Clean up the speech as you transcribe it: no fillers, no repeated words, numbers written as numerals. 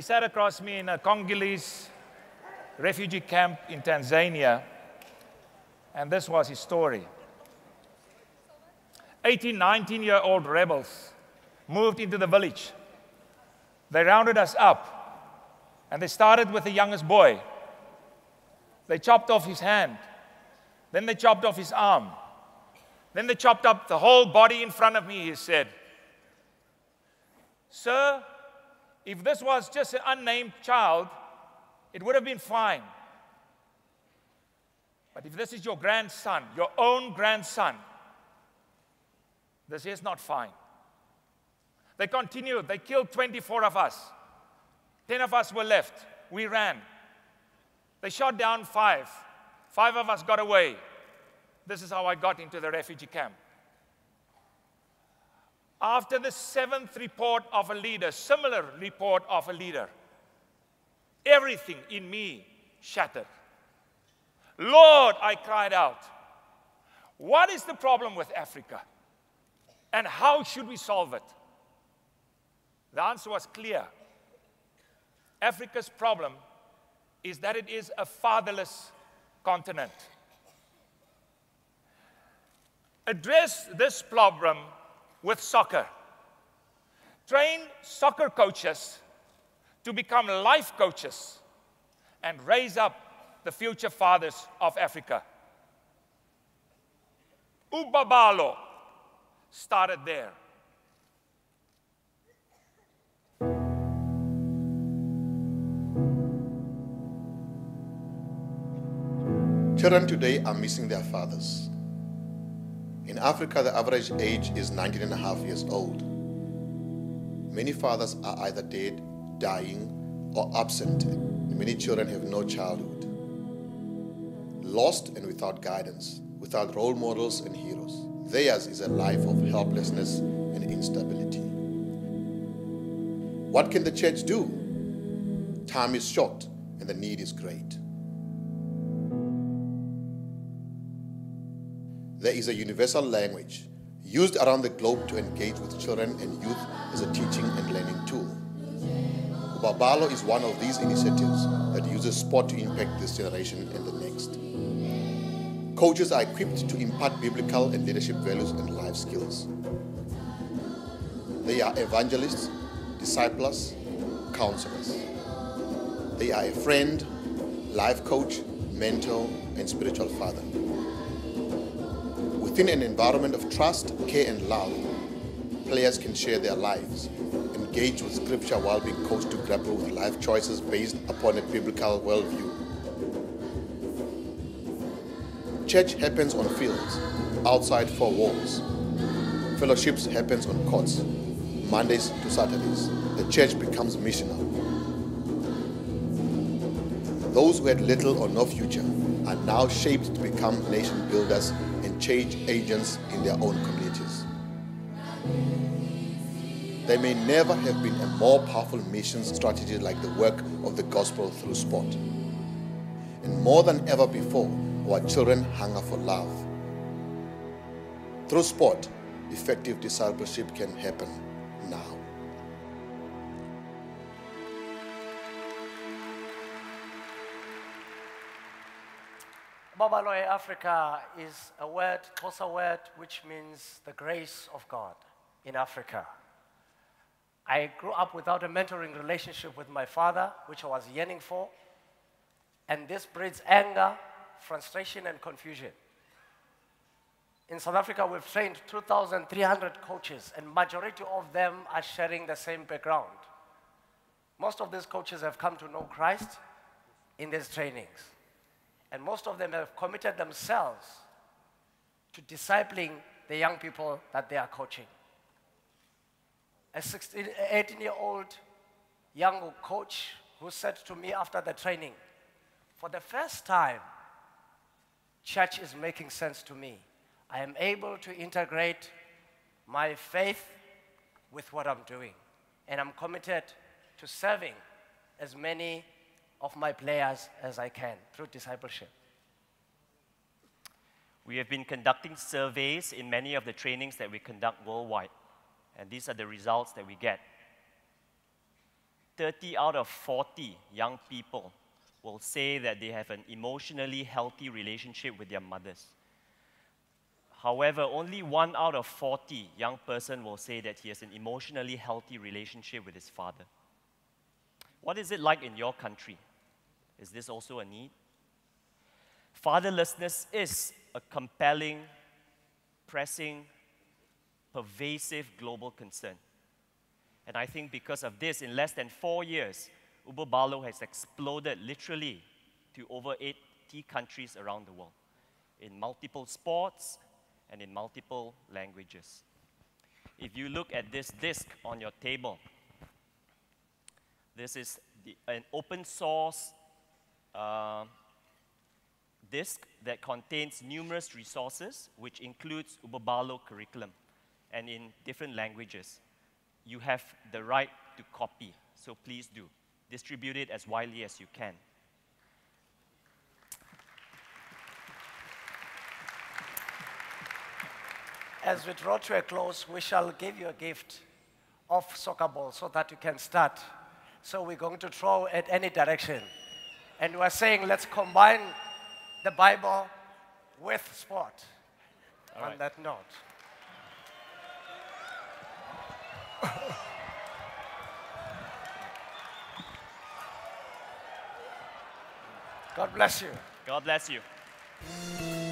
sat across me in a Congolese refugee camp in Tanzania, and this was his story. 18, 19-year-old rebels moved into the village. They rounded us up, and they started with the youngest boy. They chopped off his hand. Then they chopped off his arm. Then they chopped up the whole body in front of me, he said. Sir, if this was just an unnamed child, it would have been fine. But if this is your grandson, your own grandson, this is not fine. They continued. They killed 24 of us. 10 of us were left. We ran. They shot down 5. 5 of us got away. This is how I got into the refugee camp. After the 7th report of a leader, similar report of a leader, everything in me shattered. Lord, I cried out, what is the problem with Africa? And how should we solve it? The answer was clear. Africa's problem is that it is a fatherless continent. Address this problem with soccer. Train soccer coaches to become life coaches and raise up the future fathers of Africa. Ubabalo started there. Children today are missing their fathers. In Africa, the average age is 19 and a half years old. Many fathers are either dead, dying, or absent. Many children have no childhood. Lost and without guidance, without role models and heroes. Theirs is a life of helplessness and instability. What can the church do? Time is short and the need is great. There is a universal language used around the globe to engage with children and youth as a teaching and learning tool. Ubabalo is one of these initiatives that uses sport to impact this generation and the next. Coaches are equipped to impart biblical and leadership values and life skills. They are evangelists, disciples, counselors. They are a friend, life coach, mentor, and spiritual father. Within an environment of trust, care, and love, players can share their lives, engage with scripture while being coached to grapple with life choices based upon a biblical worldview. Church happens on fields, outside four walls. Fellowships happens on courts, Mondays to Saturdays. The church becomes missional. Those who had little or no future are now shaped to become nation builders and change agents in their own communities. There may never have been a more powerful mission strategy like the work of the gospel through sport. And more than ever before, our children hunger for love. Through sport, effective discipleship can happen now. Babaloe Africa is a word, Xhosa word, which means the grace of God in Africa. I grew up without a mentoring relationship with my father, which I was yearning for, and this breeds anger, frustration, and confusion. In South Africa, we've trained 2,300 coaches, and majority of them are sharing the same background. Most of these coaches have come to know Christ in these trainings, and most of them have committed themselves to discipling the young people that they are coaching. A 18-year-old young coach who said to me after the training, for the first time, church is making sense to me. I am able to integrate my faith with what I'm doing. And I'm committed to serving as many of my players as I can through discipleship. We have been conducting surveys in many of the trainings that we conduct worldwide. And these are the results that we get. 30 out of 40 young people will say that they have an emotionally healthy relationship with their mothers. However, only 1 out of 40 young person will say that he has an emotionally healthy relationship with his father. What is it like in your country? Is this also a need? Fatherlessness is a compelling, pressing, pervasive global concern. And I think because of this, in less than 4 years, Ubo Balo has exploded literally to over 80 countries around the world, in multiple sports and in multiple languages. If you look at this disc on your table, this is an open source disc that contains numerous resources, which includes Ubo Balo curriculum, and in different languages. You have the right to copy, so please do. Distribute it as widely as you can. As we draw to a close, we shall give you a gift of soccer ball so that you can start. So we're going to throw at any direction. And we're saying let's combine the Bible with sport. On that note. God bless you. God bless you.